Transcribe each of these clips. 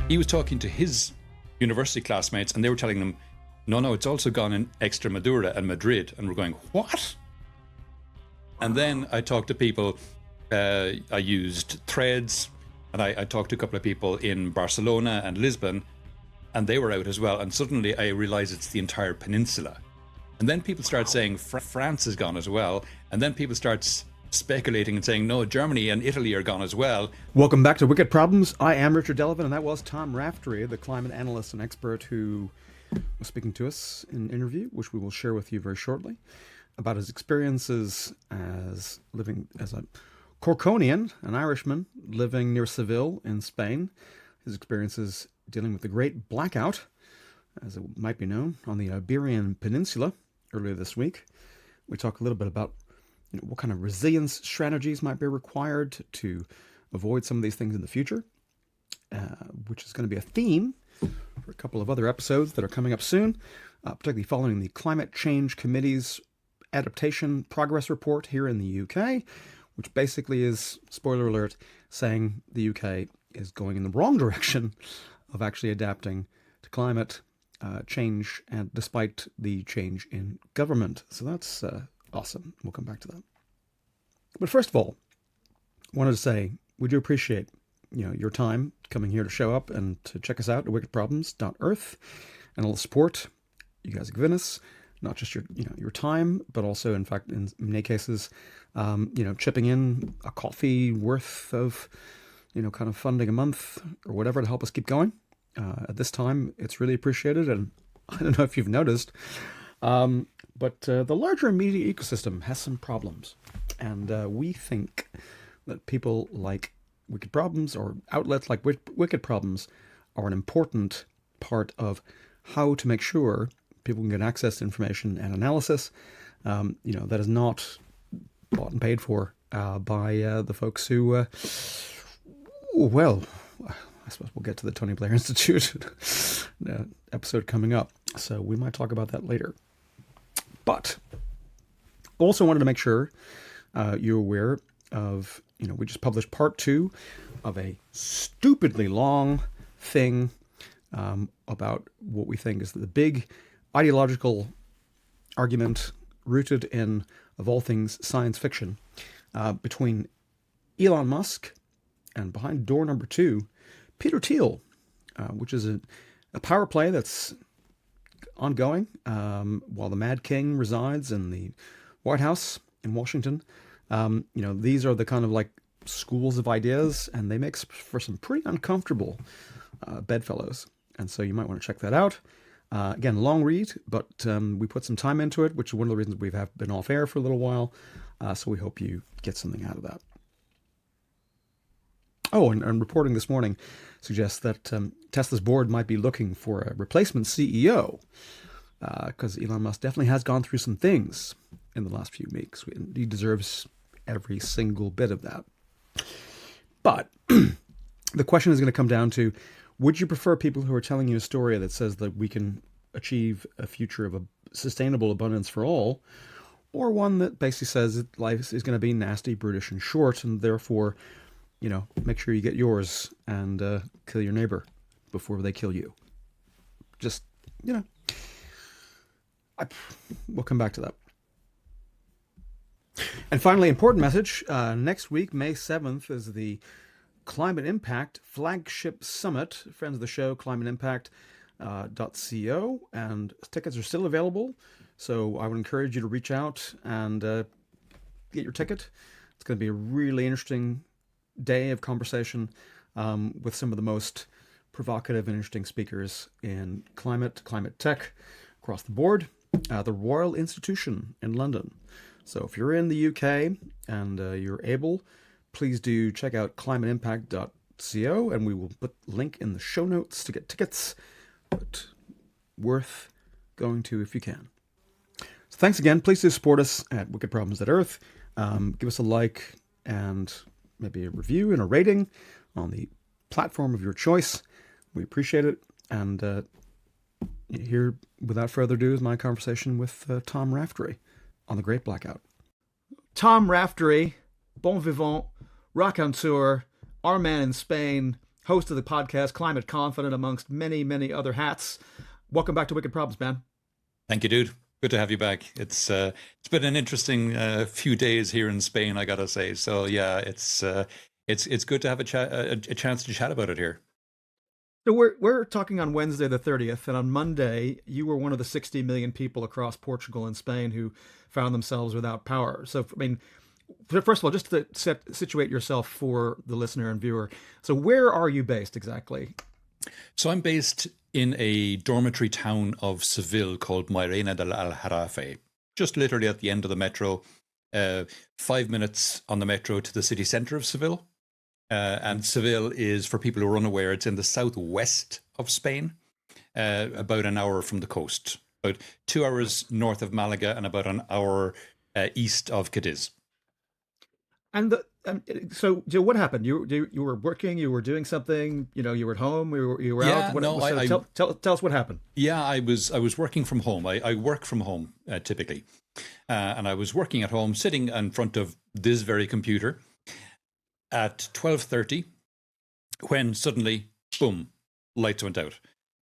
He was talking to his university classmates and they were telling them, no, it's also gone in Extremadura and Madrid. And we're going, what? And then I talked to people, I used Threads, and I talked to a couple of people in Barcelona and Lisbon, and they were out as well. And suddenly I realized it's the entire peninsula. And then people start saying France is gone as well. And then people start speculating and saying, no, Germany and Italy are gone as well. Welcome back to Wicked Problems. I am Richard Delavan, and that was Tom Raftery, the climate analyst and expert who was speaking to us in an interview, which we will share with you very shortly, about his experiences as living as a Corkonian, an Irishman, living near Seville in Spain, his experiences dealing with the Great Blackout, as it might be known, on the Iberian Peninsula earlier this week. We talk a little bit about what kind of resilience strategies might be required to avoid some of these things in the future, which is going to be a theme for a couple of other episodes that are coming up soon, particularly following the Climate Change Committee's Adaptation Progress Report here in the UK, which basically is, spoiler alert, saying the UK is going in the wrong direction of actually adapting to climate change, and despite the change in government. So that's awesome. We'll come back to that. But first of all, I wanted to say we do appreciate your time coming here to show up and to check us out at wickedproblems.earth, and all the support you guys have given us, not just your time, but also, in fact, in many cases, chipping in a coffee worth of kind of funding a month or whatever to help us keep going. At this time, it's really appreciated, and I don't know if you've noticed, but the larger media ecosystem has some problems, and we think that people like Wicked Problems, or outlets like Wicked Problems, are an important part of how to make sure people can get access to information and analysis, that is not bought and paid for by the folks who, I suppose we'll get to the Tony Blair Institute episode coming up, so we might talk about that later. But also wanted to make sure you're aware of, we just published part 2 of a stupidly long thing about what we think is the big ideological argument rooted in, of all things, science fiction, between Elon Musk and, behind door number 2, Peter Thiel, which is a power play that's ongoing while the Mad King resides in the White House in Washington. These are the kind of like schools of ideas, and they make for some pretty uncomfortable bedfellows. And so you might want to check that out. Again, long read, but we put some time into it, which is one of the reasons we've been off air for a little while. So we hope you get something out of that. Oh, and reporting this morning suggests that Tesla's board might be looking for a replacement CEO, because Elon Musk definitely has gone through some things in the last few weeks. He deserves every single bit of that. But the question is going to come down to, would you prefer people who are telling you a story that says that we can achieve a future of a sustainable abundance for all, or one that basically says that life is going to be nasty, brutish, and short, and therefore, make sure you get yours and kill your neighbor before they kill you? Just, we'll come back to that. And finally, important message. Next week, May 7th, is the Climate Impact Flagship Summit. Friends of the show, climateimpact.co, and tickets are still available. So I would encourage you to reach out and get your ticket. It's going to be a really interesting day of conversation with some of the most provocative and interesting speakers in climate tech across the board. The Royal Institution in London. So if you're in the UK and you're able, please do check out climateimpact.co, and we will put the link in the show notes to get tickets, but worth going to if you can. So thanks again. Please do support us at wickedproblems.earth. Give us a like and maybe a review and a rating on the platform of your choice. We appreciate it. And here, without further ado, is my conversation with Tom Raftery on the Great Blackout. Tom Raftery, bon vivant, raconteur, our man in Spain, host of the podcast Climate Confident, amongst many, many other hats. Welcome back to Wicked Problems, man. Thank you, dude. Good to have you back. It's been an interesting few days here in Spain, I gotta say. So yeah, it's good to have a chance to chat about it here. So we're talking on Wednesday the 30th, and on Monday you were one of the 60 million people across Portugal and Spain who found themselves without power. So I mean, first of all, just to situate yourself for the listener and viewer. So where are you based exactly? So I'm based in a dormitory town of Seville called Mairena del Aljarafe, just literally at the end of the metro, 5 minutes on the metro to the city centre of Seville. And Seville is, for people who are unaware, it's in the southwest of Spain, about an hour from the coast, about 2 hours north of Malaga and about an hour east of Cadiz. And so what happened? You were working, you were doing something, you were at home, you were out. Tell us what happened. Yeah, I was working from home. I work from home typically, and I was working at home, sitting in front of this very computer at 12:30, when suddenly, boom, lights went out.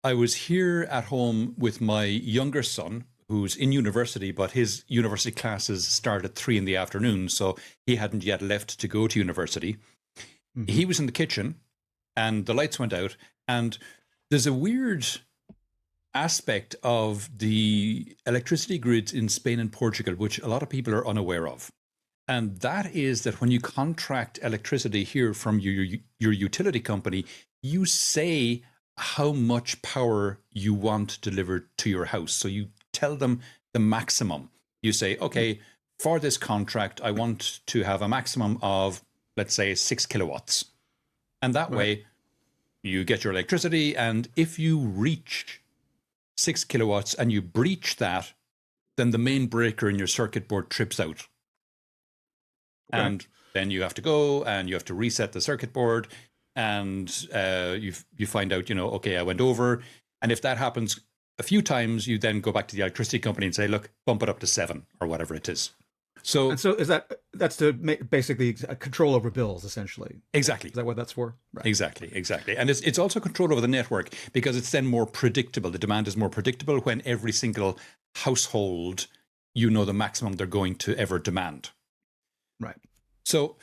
I was here at home with my younger son, who's in university, but his university classes start at 3 p.m, so he hadn't yet left to go to university. Mm-hmm. He was in the kitchen, and the lights went out, and there's a weird aspect of the electricity grids in Spain and Portugal, which a lot of people are unaware of. And that is that when you contract electricity here from your utility company, you say how much power you want delivered to your house. So you tell them the maximum. You say, okay, for this contract, I want to have a maximum of, let's say, 6 kilowatts. And that way you get your electricity. And if you reach 6 kilowatts and you breach that, then the main breaker in your circuit board trips out. Okay. And then you have to go and you have to reset the circuit board, and you find out, okay, I went over. And if that happens a few times, you then go back to the electricity company and say, look, bump it up to 7 or whatever it is. So that's to make basically control over bills, essentially. Exactly. Is that what that's for? Right. Exactly. And it's also control over the network, because it's then more predictable. The demand is more predictable when every single household, the maximum they're going to ever demand. Right. So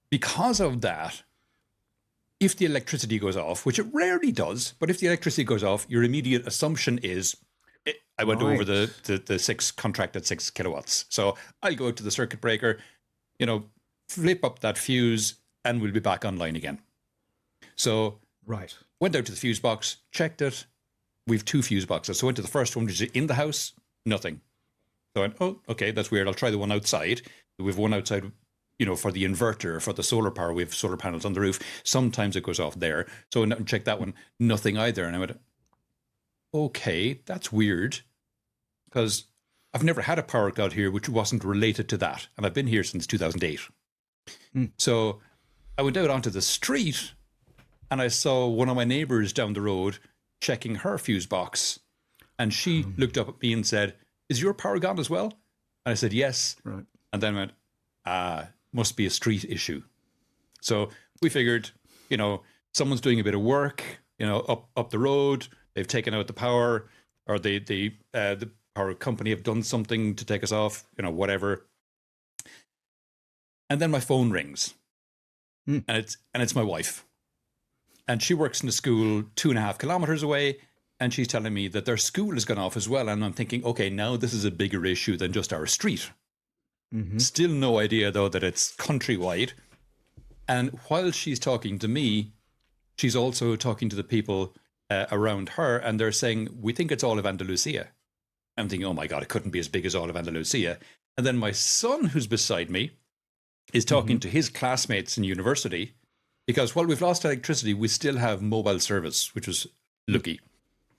because of that, if the electricity goes off, which it rarely does, but if the electricity goes off, your immediate assumption is, I went over the contracted 6 kilowatts. So I'll go to the circuit breaker, flip up that fuse, and we'll be back online again. So went out to the fuse box, checked it. We've 2 fuse boxes. So went to the first one, which is in the house, nothing. So I went, oh, okay, that's weird. I'll try the one outside. We've one outside, for the inverter, for the solar power. We have solar panels on the roof. Sometimes it goes off there. So I went out and checked that one, nothing either. And I went, okay, that's weird, because I've never had a power cut here which wasn't related to that. And I've been here since 2008. So I went out onto the street and I saw one of my neighbors down the road checking her fuse box. And she looked up at me and said, is your power gone as well? And I said, yes. Right. And then went, must be a street issue. So we figured, someone's doing a bit of work, up the road. They've taken out the power, or the power company have done something to take us off, whatever. And then my phone rings, and it's my wife, and she works in a school 2.5 kilometers away, and she's telling me that their school has gone off as well. And I'm thinking, okay, now this is a bigger issue than just our street. Mm-hmm. Still no idea though that it's countrywide. And while she's talking to me, she's also talking to the people around her, and they're saying, we think it's all of Andalusia. I'm thinking, oh my God, it couldn't be as big as all of Andalusia. And then my son, who's beside me, is talking to his classmates in university, because while we've lost electricity, we still have mobile service, which was lucky,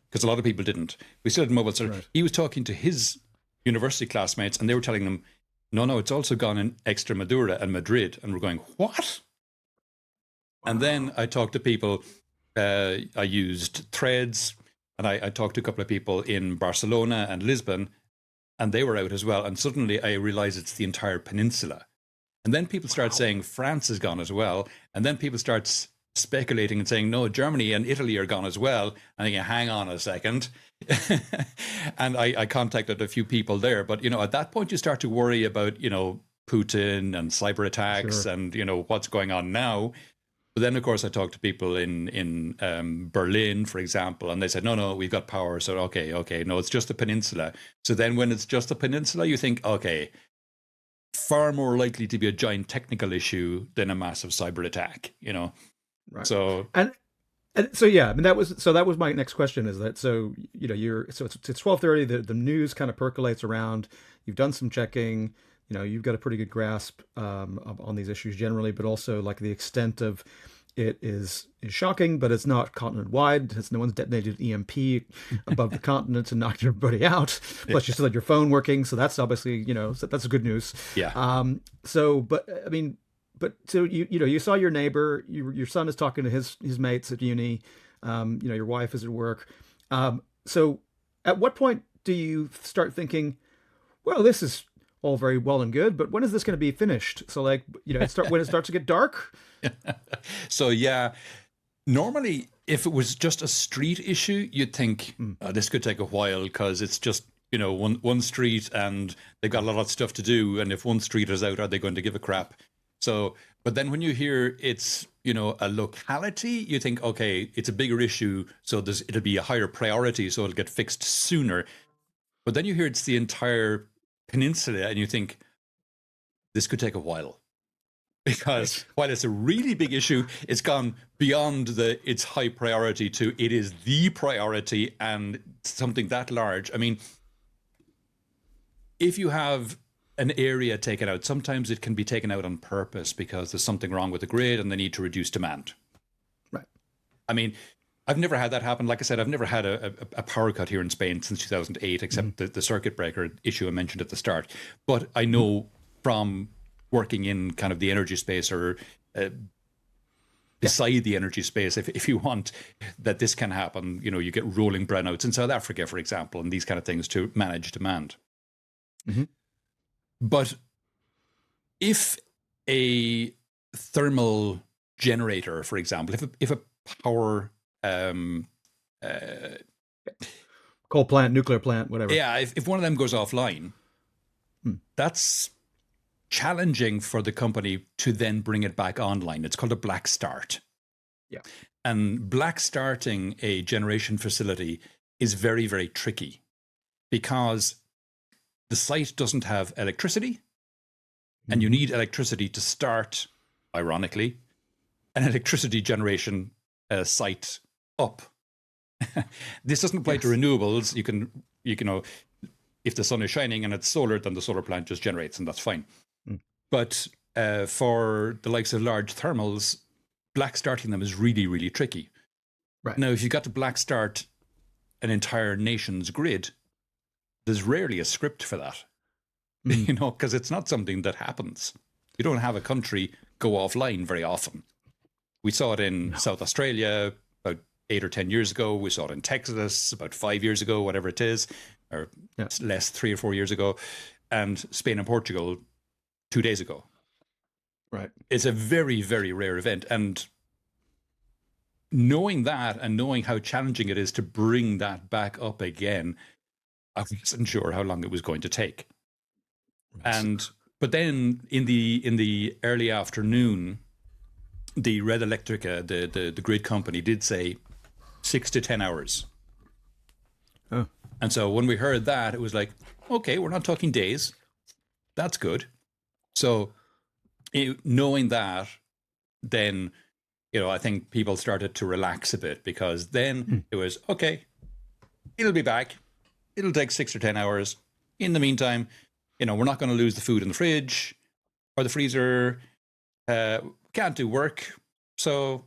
because a lot of people didn't. We still had mobile service. Right. He was talking to his university classmates, and they were telling them, no, it's also gone in Extremadura and Madrid. And we're going, what? And then I talked to people. I used Threads, and I talked to a couple of people in Barcelona and Lisbon, and they were out as well. And suddenly I realized it's the entire peninsula. And then people start saying France is gone as well. And then people start speculating and saying, no, Germany and Italy are gone as well. And thinking, hang on a second. And I contacted a few people there. But, at that point, you start to worry about, Putin and cyber attacks and, what's going on now. But then, of course, I talked to people in Berlin, for example, and they said, no, we've got power. So, okay, no, it's just a peninsula. So then when it's just a peninsula, you think, okay, far more likely to be a giant technical issue than a massive cyber attack, Right. So and so yeah, I mean that was my next question is that it's 12:30, the news kind of percolates around. You've done some checking, you've got a pretty good grasp on these issues generally, but also like the extent of it is shocking, but it's not continent wide. No one's detonated EMP above the continent and knocked everybody out. Plus, you still had your phone working, so that's obviously that's good news. Yeah. So you saw your neighbor. Your son is talking to his mates at uni. Your wife is at work. So at what point do you start thinking, well, this is all very well and good, but when is this going to be finished? So when it starts to get dark. So yeah, normally if it was just a street issue, you'd think this could take a while because it's just one street and they've got a lot of stuff to do, and if one street is out, are they going to give a crap? So, but then when you hear it's a locality, you think, okay, it's a bigger issue, so it'll be a higher priority, so it'll get fixed sooner. But then you hear it's the entire peninsula, and you think this could take a while. Because while it's a really big issue, it's gone beyond its high priority to it is the priority, and something that large. I mean, if you have an area taken out, sometimes it can be taken out on purpose because there's something wrong with the grid and they need to reduce demand. Right. I mean, I've never had that happen. Like I said, I've never had a power cut here in Spain since 2008, except the circuit breaker issue I mentioned at the start. But I know from working in kind of the energy space or beside the energy space, if you want, that this can happen. You get rolling brownouts in South Africa, for example, and these kind of things to manage demand. Mm-hmm. But if a thermal generator, for example, if a power coal plant, nuclear plant, whatever. Yeah, if one of them goes offline, that's challenging for the company to then bring it back online. It's called a black start. Yeah. And black starting a generation facility is very, very tricky because the site doesn't have electricity, and you need electricity to start, ironically, an electricity generation site up. This doesn't apply to renewables. You can, if the sun is shining and it's solar, then the solar plant just generates, and that's fine. But for the likes of large thermals, black starting them is really, really tricky. Right. Now, if you got to black start an entire nation's grid, there's rarely a script for that, because it's not something that happens. You don't have a country go offline very often. We saw it in South Australia about 8 or 10 years ago. We saw it in Texas about 5 years ago, whatever it is, or less, 3 or 4 years ago, and Spain and Portugal 2 days ago. Right. It's a very, very rare event. And knowing that and knowing how challenging it is to bring that back up again, I wasn't sure how long it was going to take. But then in the early afternoon, the Red Electrica, the grid company, did say 6 to 10 hours. Oh. And so when we heard that, it was like, okay, we're not talking days. That's good. So knowing that, then, I think people started to relax a bit, because then it was, okay, it'll be back. It'll take 6 or 10 hours. In the meantime, we're not going to lose the food in the fridge or the freezer. Can't do work. So,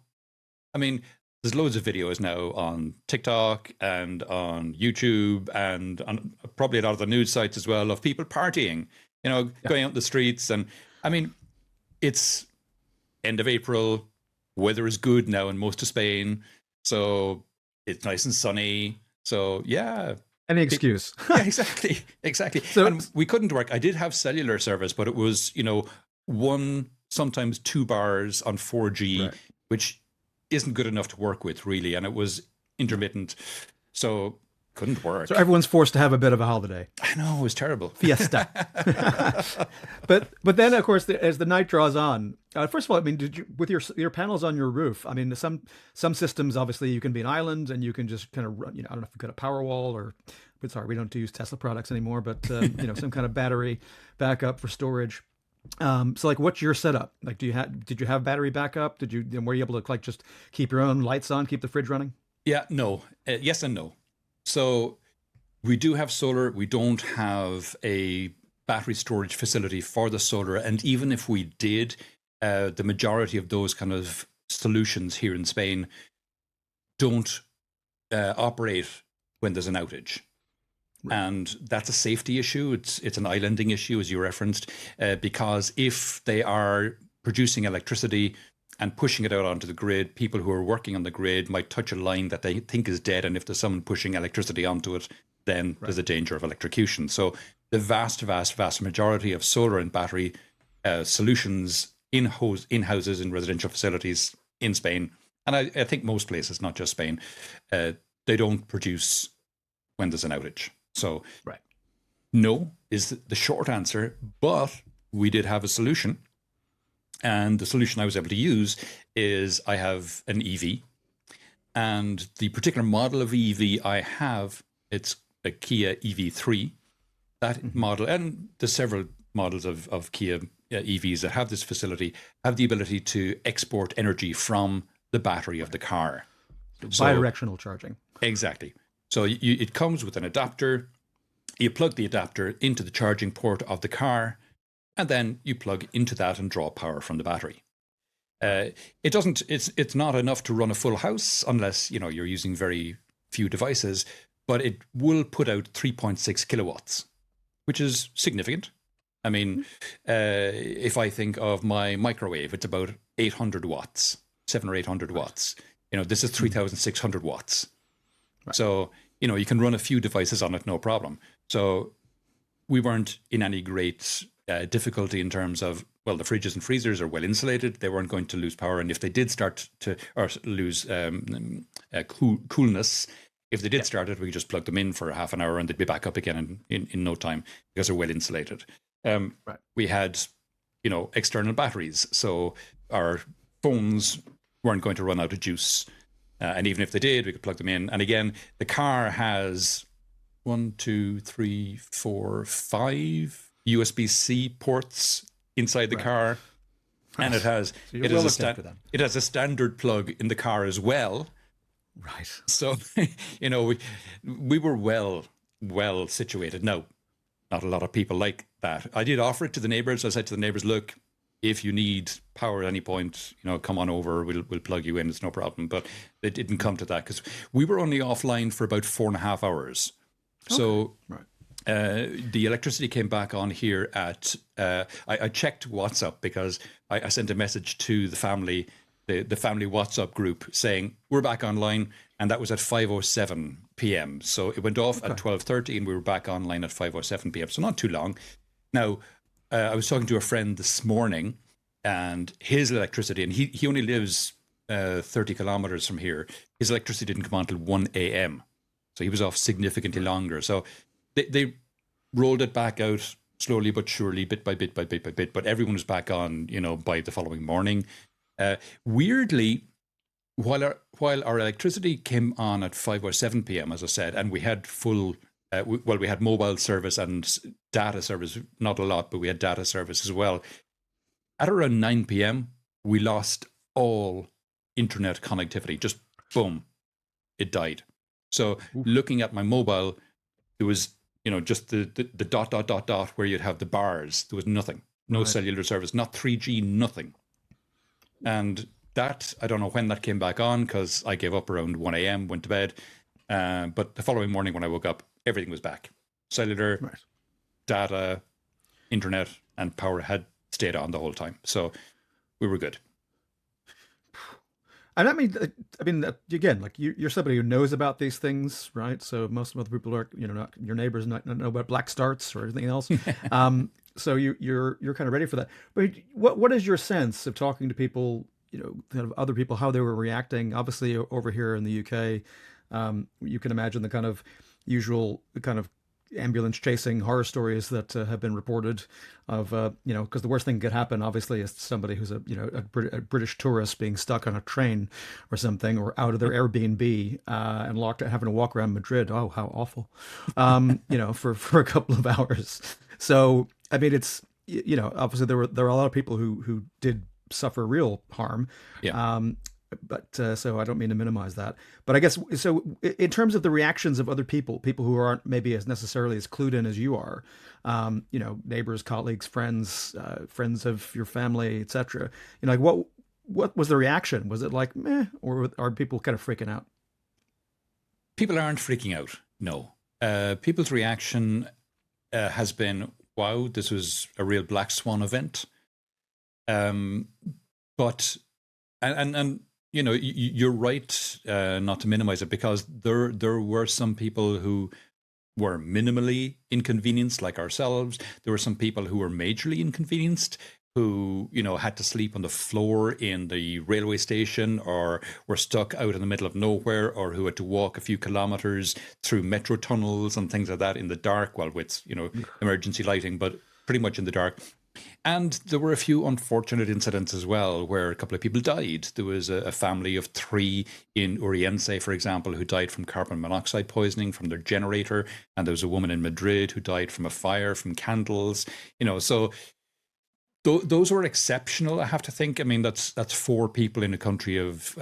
I mean, there's loads of videos now on TikTok and on YouTube and on probably a lot of the news sites as well of people partying, going out in the streets. And I mean, it's end of April. Weather is good now in most of Spain. So it's nice and sunny. So, yeah. Any excuse. Yeah, exactly. So, and we couldn't work. I did have cellular service, but it was, 1, sometimes 2 bars on 4G, which isn't good enough to work with, really. And it was intermittent, so couldn't work. So everyone's forced to have a bit of a holiday. I know, it was terrible. Fiesta. but then, of course, as the night draws on, first of all, I mean, did you, with your panels on your roof? I mean, some systems, obviously, you can be an island and you can just kind of run, I don't know if you've got a power wall or, but sorry, we don't use Tesla products anymore, but some kind of battery backup for storage. So like, what's your setup? Like, did you have battery backup? Were you able to like just keep your own lights on, keep the fridge running? Yeah, no, yes and no. So we do have solar. We don't have a battery storage facility for the solar. And even if we did, the majority of those kind of solutions here in Spain don't operate when there's an outage. Right. And that's a safety issue. It's an islanding issue, as you referenced, because if they are producing electricity and pushing it out onto the grid, people who are working on the grid might touch a line that they think is dead. And if there's someone pushing electricity onto it, then there's a danger of electrocution. So the vast majority of solar and battery solutions in houses, in residential facilities in Spain, and I think most places, not just Spain, they don't produce when there's an outage. So no is the short answer, but we did have a solution. And the solution I was able to use is I have an EV, and the particular model of EV I have, it's a Kia EV3. That model, and there's several models of Kia EVs that have this facility, have the ability to export energy from the battery of the car. So, bidirectional charging. Exactly. So it comes with an adapter. You plug the adapter into the charging port of the car, and then you plug into that and draw power from the battery. It's not enough to run a full house unless you're using very few devices, but it will put out 3.6 kilowatts, which is significant. I mean, if I think of my microwave, it's about 800 watts, 700 or 800 watts. This is 3,600 watts. Right. So, you can run a few devices on it, no problem. So we weren't in any great difficulty in terms of, well, the fridges and freezers are well insulated. They weren't going to lose power. And if they did start to lose coolness, if they did start it, we could just plug them in for half an hour and they'd be back up again in no time because they're well insulated. We had, external batteries. So our phones weren't going to run out of juice. And even if they did, we could plug them in. And again, the car has 5 USB-C ports inside the car. And it has a standard plug in the car as well. Right. So, we were well situated. No, not a lot of people like that. I did offer it to the neighbors. I said to the neighbors, look, if you need power at any point, come on over. We'll plug you in. It's no problem. But it didn't come to that because we were only offline for about 4.5 hours. Okay. So the electricity came back on here at, I checked WhatsApp because I sent a message to the family, the family WhatsApp group saying, we're back online. And that was at 5:07 p.m. So it went off at 12:30 and we were back online at 5:07 p.m. So not too long. Now, I was talking to a friend this morning and his electricity, and he only lives 30 kilometers from here. His electricity didn't come on till 1 a.m. So he was off significantly longer. So they rolled it back out slowly but surely, bit by bit, but everyone was back on, by the following morning. Weirdly, while our electricity came on at 5:07 p.m., as I said, and we had full, we had mobile service and data service, not a lot, but we had data service as well. At around 9 p.m., we lost all internet connectivity. Just boom, it died. So looking at my mobile, there was, just the dot where you'd have the bars. There was nothing, no cellular service, not 3G, nothing. And that, I don't know when that came back on because I gave up around 1 a.m., went to bed. But the following morning when I woke up, everything was back. Cellular, data, internet, and power had stayed on the whole time. So we were good. And I mean, again, like you're somebody who knows about these things, right? So most other people are, not your neighbors not know about black starts or anything else. So you're kind of ready for that. But what is your sense of talking to people kind of other people, how they were reacting. Obviously, over here in the UK, you can imagine the kind of usual kind of ambulance chasing horror stories that have been reported of, because the worst thing that could happen, obviously, is somebody who's a British tourist being stuck on a train or something, or out of their Airbnb and locked, having to walk around Madrid. Oh, how awful! For a couple of hours. So, I mean, it's, obviously there are a lot of people who did suffer real harm. Yeah. But so I don't mean to minimize that. But I guess so in terms of the reactions of other people who aren't maybe as necessarily as clued in as you are, neighbors, colleagues, friends, friends of your family, etc. Like what was the reaction? Was it like meh, or are people kind of freaking out? People aren't freaking out. No. People's reaction has been, wow, this was a real black swan event. Um, but and you're right, not to minimize it, because there were some people who were minimally inconvenienced, like ourselves. There were some people who were majorly inconvenienced, who had to sleep on the floor in the railway station, or were stuck out in the middle of nowhere, or who had to walk a few kilometers through metro tunnels and things like that in the dark, well, with emergency lighting, but pretty much in the dark. And there were a few unfortunate incidents as well, where a couple of people died. There was a family of 3 in Oriense, for example, who died from carbon monoxide poisoning from their generator. And there was a woman in Madrid who died from a fire from candles. So those were exceptional, I have to think. I mean, that's 4 people in a country of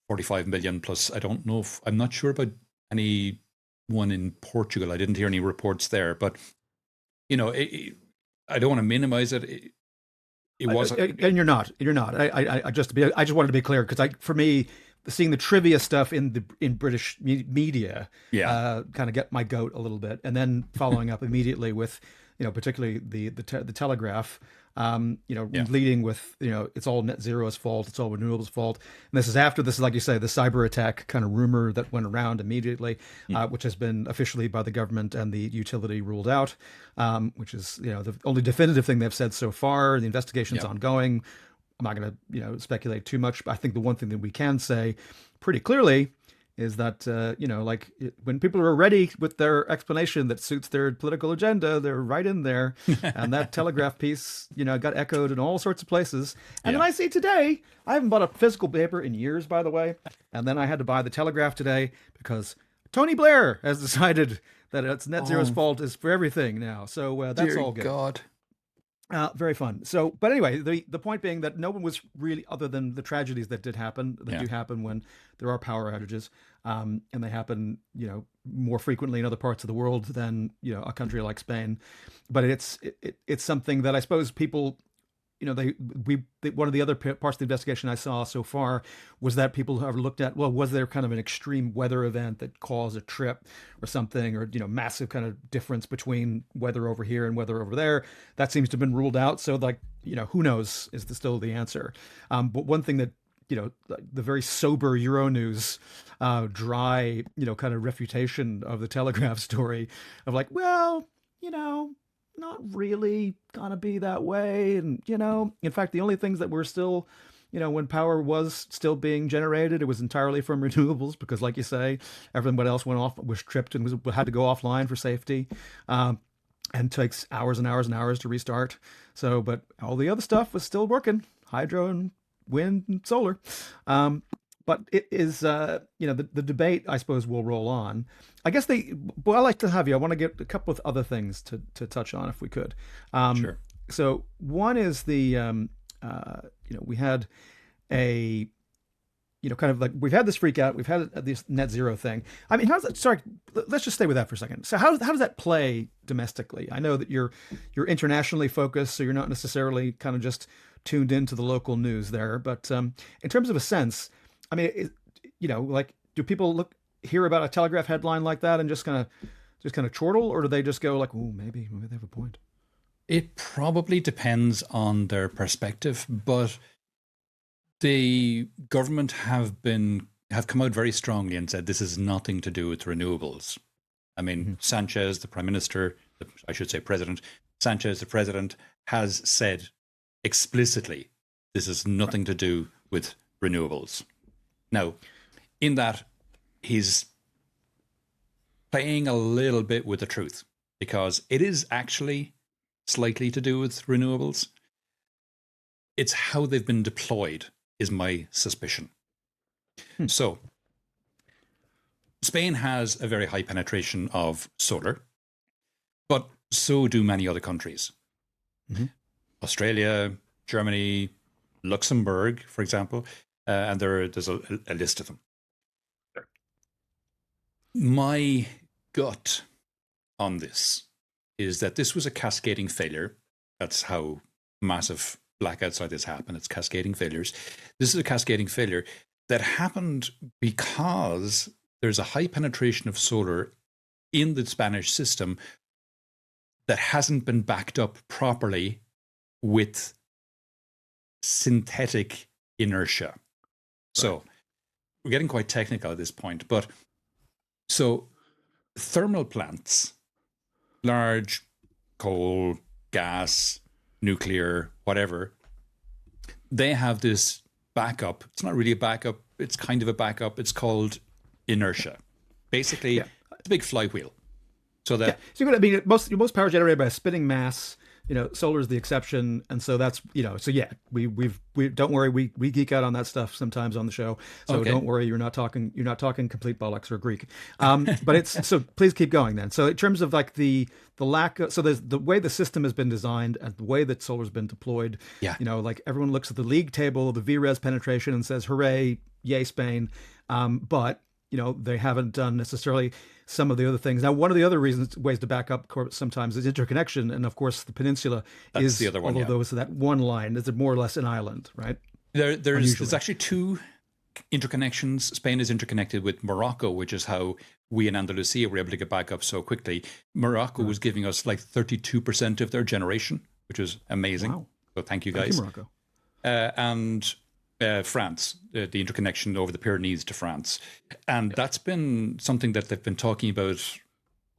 45 million plus. I don't know I'm not sure about any one in Portugal. I didn't hear any reports there, but I don't want to minimize it. It was, and you're not. I just wanted to be clear, because for me, seeing the trivia stuff in British media, yeah, kind of get my goat a little bit, and then following up immediately with, particularly the Telegraph, Yeah. leading with, it's all net zero's fault, it's all renewables' fault, and this is after this, like you say, the cyber attack kind of rumor that went around immediately, which has been officially by the government and the utility ruled out, which is the only definitive thing they've said so far. The investigation's Yeah. ongoing. I'm not going to speculate too much, but I think the one thing that we can say pretty clearly is that when people are ready with their explanation that suits their political agenda, they're right in there. And that Telegraph piece, got echoed in all sorts of places. And then I see today, I haven't bought a physical paper in years, by the way. And then I had to buy the Telegraph today because Tony Blair has decided that it's net zero's fault is for everything now. So that's all good. God. Very fun. So, but anyway, the point being that no one was really, other than the tragedies that do happen when there are power outages, and they happen, more frequently in other parts of the world than a country like Spain. But it's something that I suppose people, one of the other parts of the investigation I saw so far was that people have looked at, well, was there kind of an extreme weather event that caused a trip or something, or massive kind of difference between weather over here and weather over there? That seems to have been ruled out. So who knows is still the answer. But one thing that the very sober Euronews dry kind of refutation of the Telegraph story of like, well, not really gonna be that way. And, in fact, the only things that were still, when power was still being generated, it was entirely from renewables, because like you say, everyone else was tripped and had to go offline for safety. And takes hours and hours and hours to restart. So, but all the other stuff was still working, hydro and wind and solar. But it is, the debate, I suppose, will roll on. I guess I'd like to have you. I want to get a couple of other things to touch on, if we could. Sure. So one is we had a, kind of like, we've had this freak out. We've had this net zero thing. I mean, let's just stay with that for a second. So how does that play domestically? I know that you're internationally focused, so you're not necessarily kind of just tuned into the local news there. But in terms of a sense, I mean, do people hear about a Telegraph headline like that and just kind of chortle, or do they just go like, oh, maybe they have a point? It probably depends on their perspective, but the government have come out very strongly and said this is nothing to do with renewables. I mean, Sanchez, the Prime Minister, I should say President, Sanchez, the President, has said explicitly This has nothing to do with renewables. Now, in that, he's playing a little bit with the truth, because it is actually slightly to do with renewables. It's how they've been deployed is my suspicion. So, Spain has a very high penetration of solar, but so do many other countries. Australia, Germany, Luxembourg, for example, and there's a list of them. My gut on this is that this was a cascading failure. That's how massive blackouts like this happen. It's cascading failures. This is a cascading failure that happened because there's a high penetration of solar in the Spanish system that hasn't been backed up properly with synthetic inertia. Right. So we're getting quite technical at this point, but so thermal plants, large coal, gas, nuclear, whatever, they have this backup. It's not really a backup. It's kind of a backup. It's called inertia. Basically, it's a big flywheel. So that so you're going to be most power generated by a spinning mass. Solar is the exception, and so that's So we don't worry. We geek out on that stuff sometimes on the show. So Don't worry. You're not talking complete bollocks or Greek. But it's so. Please keep going then. So in terms of like the lack of, so there's the way the system has been designed and the way that solar's been deployed. Yeah. Like everyone looks at the league table, the VRES penetration, and says, "Hooray, yay, Spain!" But they haven't done necessarily some of the other things. Now, one of the other ways to back up sometimes is interconnection, and of course, the peninsula is the other one. Although there was that one line, is more or less an island, right? There's actually two interconnections. Spain is interconnected with Morocco, which is how we in Andalusia were able to get back up so quickly. Morocco was giving us like 32% of their generation, which was amazing. Wow. So thank you guys. Thank you, Morocco. And France, the interconnection over the Pyrenees to France. And that's been something that they've been talking about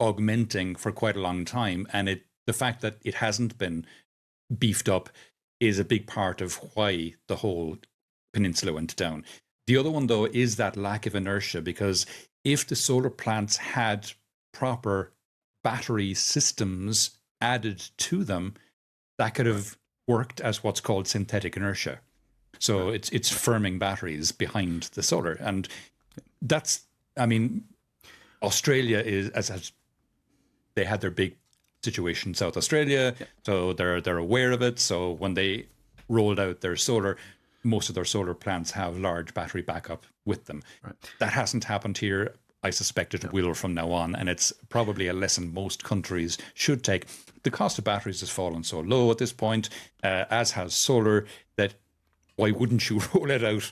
augmenting for quite a long time. And the fact that it hasn't been beefed up is a big part of why the whole peninsula went down. The other one, though, is that lack of inertia, because if the solar plants had proper battery systems added to them, that could have worked as what's called synthetic inertia. So it's firming batteries behind the solar. And that's, Australia as they had their big situation in South Australia, so they're aware of it. So when they rolled out their solar, most of their solar plants have large battery backup with them. Right. That hasn't happened here. I suspect it will from now on, and it's probably a lesson most countries should take. The cost of batteries has fallen so low at this point, as has solar, that why wouldn't you roll it out,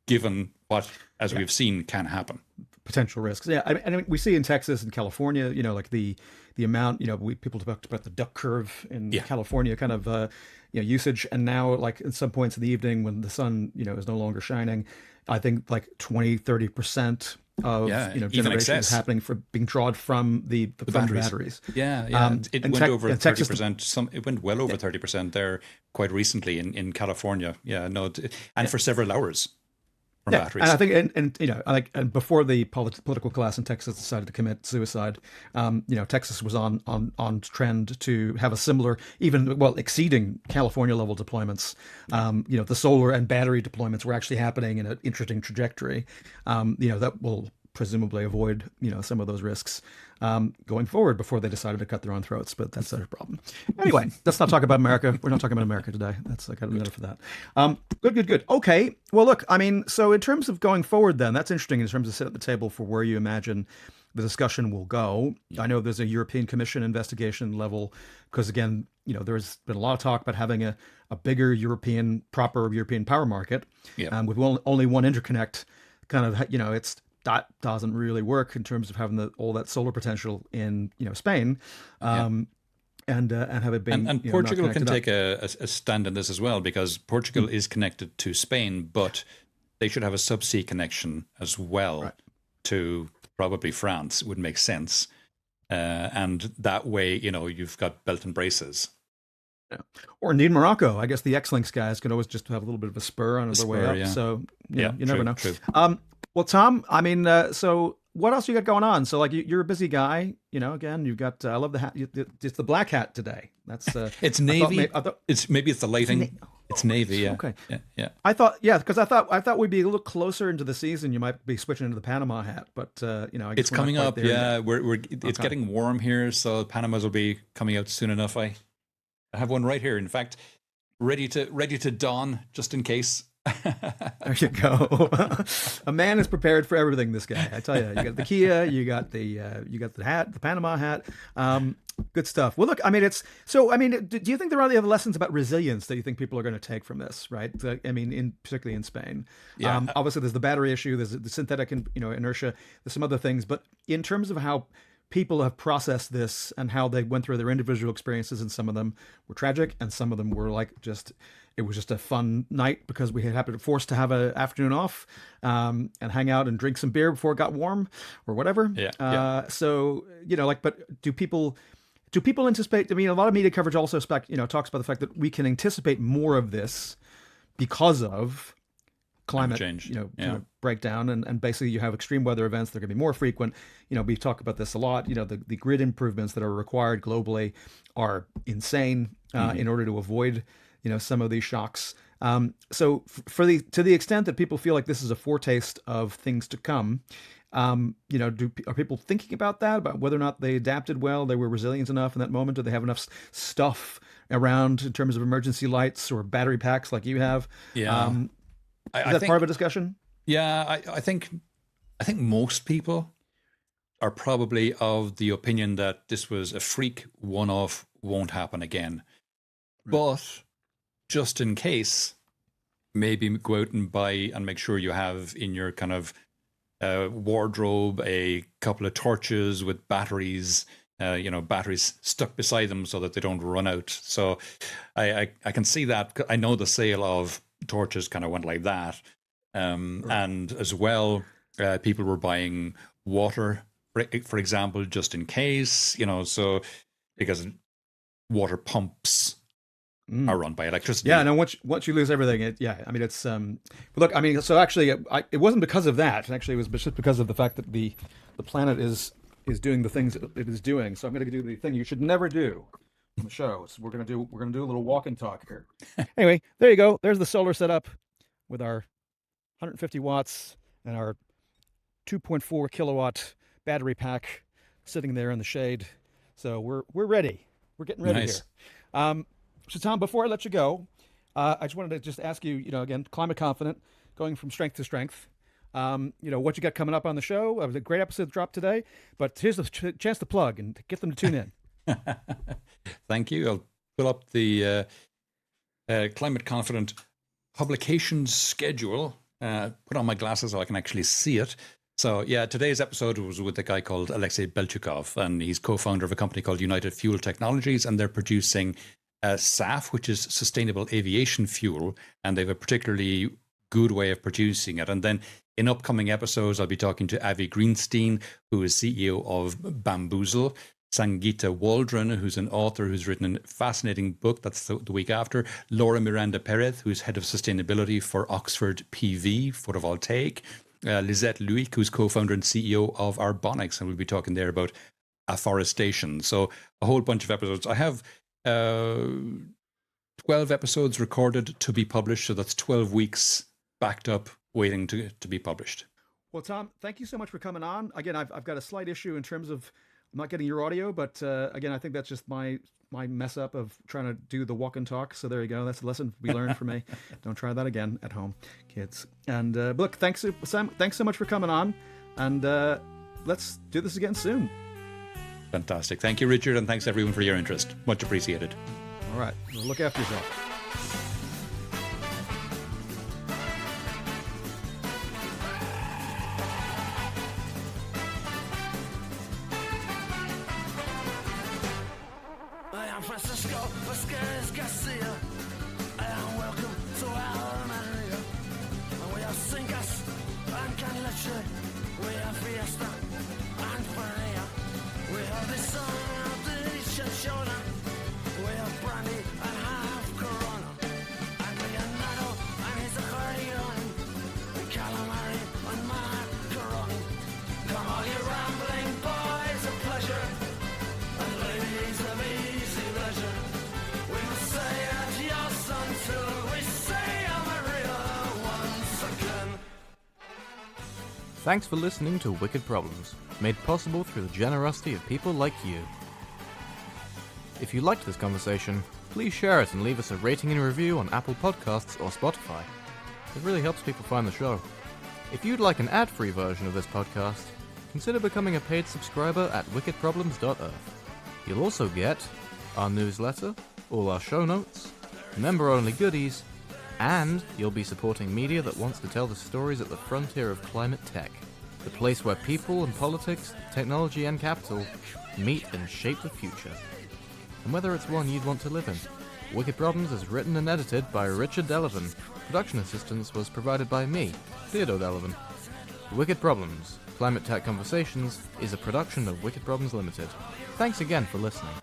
given what, as we've seen, can happen? Potential risks. Yeah, and we see in Texas and California, like the amount, people talked about the duck curve in California, kind of, usage. And now, like at some points in the evening when the sun, is no longer shining, I think like 20-30% of generation is happening for being drawn from the batteries. Yeah. It went over 30%. It went well over 30% there quite recently in California. For several hours from batteries. And I think, and before the political class in Texas decided to commit suicide, Texas was on trend to have a similar, exceeding California level deployments. The solar and battery deployments were actually happening in an interesting trajectory. That will presumably avoid, some of those risks going forward before they decided to cut their own throats. But that's their problem. Anyway, let's not talk about America. We're not talking about America today. That's I got a minute for that. Good. Okay. Well, look, so in terms of going forward, then that's interesting in terms of sit at the table for where you imagine the discussion will go. I know there's a European Commission investigation level because, again, there's been a lot of talk about having a bigger proper European power market with only one interconnect. Kind of, that doesn't really work in terms of having all that solar potential in Spain, and have it been and Portugal can take a stand in this as well, because Portugal is connected to Spain, but they should have a subsea connection as well to probably France. It would make sense, and that way you've got belt and braces. Yeah. Or indeed Morocco. I guess the X-Links guys could always just have a little bit of a spur on their way up. Yeah. So Yeah, you never know. true. Well, Tom, I mean, so what else you got going on? So like you're a busy guy. Again, you've got. I love the hat. It's the black hat today. That's. It's navy. Thought, it's the lighting. It's navy. Yeah. Okay. Yeah. I thought, because I thought we'd be a little closer into the season. You might be switching into the Panama hat, but I guess it's coming up. Yeah, it's Okay. getting warm here, so Panamas will be coming out soon enough. I have one right here. In fact, ready to don just in case. There you go. A man is prepared for everything. This guy, I tell you, you got the Kia, you got the hat, the Panama hat. Good stuff. Well, look, I mean, do you think there are any other lessons about resilience that you think people are going to take from this? Right. I mean, particularly in Spain. Yeah. Obviously, there's the battery issue. There's the synthetic, inertia. There's some other things, but in terms of how people have processed this and how they went through their individual experiences, and some of them were tragic, and some of them were like it was just a fun night because we had happened to forced to have an afternoon off and hang out and drink some beer before it got warm or whatever. Yeah. So but do people anticipate? I mean, a lot of media coverage also talks about the fact that we can anticipate more of this because of climate change, kind of breakdown, and basically you have extreme weather events. They're going to be more frequent. We talk about this a lot. The grid improvements that are required globally are insane in order to avoid some of these shocks. So to the extent that people feel like this is a foretaste of things to come, are people thinking about that, about whether or not they adapted well, they were resilient enough in that moment? Do they have enough stuff around in terms of emergency lights or battery packs like you have? Yeah. Is that part of a discussion? Yeah, I think most people are probably of the opinion that this was a freak one-off, won't happen again. Right. But just in case, maybe go out and buy and make sure you have in your kind of wardrobe a couple of torches with batteries, batteries stuck beside them so that they don't run out. So I can see that. I know the sale of torches kind of went like that. Right. And as well, people were buying water, for example, just in case, so because water pumps are run by electricity. Yeah, no, once you lose everything, I mean, it's, but look, I mean, so actually, it wasn't because of that. Actually, it was just because of the fact that the planet is doing the things it is doing. So I'm going to do the thing you should never do on the show. So we're going to do a little walk and talk here. Anyway, there you go. There's the solar setup with our 150 watts and our 2.4 kilowatt battery pack sitting there in the shade. So we're ready. We're getting ready here. So Tom, before I let you go, I just wanted to ask you, again, climate confident, going from strength to strength. What you got coming up on the show. A great episode dropped today, but here's a chance to plug and get them to tune in. Thank you. I'll pull up the climate confident publications schedule, put on my glasses so I can actually see it. So yeah, today's episode was with a guy called Alexei Belchukov, and he's co-founder of a company called United Fuel Technologies, and they're producing SAF, which is sustainable aviation fuel, and they have a particularly good way of producing it. And then in upcoming episodes, I'll be talking to Avi Greenstein, who is CEO of Bamboozle, Sangeeta Waldron, who's an author who's written a fascinating book. That's the week after. Laura Miranda Perez, who's head of sustainability for Oxford PV Photovoltaic. Lisette Luik, who's co-founder and CEO of Arbonics, and we'll be talking there about afforestation. So a whole bunch of episodes. I have 12 episodes recorded to be published, so that's 12 weeks backed up, waiting to be published. Well, Tom, thank you so much for coming on. Again, I've got a slight issue in terms of I'm not getting your audio, but again, I think that's just my mess up of trying to do the walk and talk. So there you go. That's a lesson we learned from me. Don't try that again at home, kids. And look, thanks so much for coming on, and let's do this again soon. Fantastic. Thank you, Richard, and thanks everyone for your interest. Much appreciated. All right. Well, look after yourself. We are Fiesta and Maria. We are the sun of the shoulder. We are brandy and Thanks for listening to Wicked Problems, made possible through the generosity of people like you. If you liked this conversation, please share it and leave us a rating and review on Apple Podcasts or Spotify. It really helps people find the show. If you'd like an ad-free version of this podcast, consider becoming a paid subscriber at wickedproblems.earth. You'll also get our newsletter, all our show notes, member-only goodies, and you'll be supporting media that wants to tell the stories at the frontier of climate tech, the place where people and politics, technology and capital meet and shape the future. And whether it's one you'd want to live in. Wicked Problems is written and edited by Richard Delavan. Production assistance was provided by me, Theodore Delavan. Wicked Problems, Climate Tech Conversations, is a production of Wicked Problems Limited. Thanks again for listening.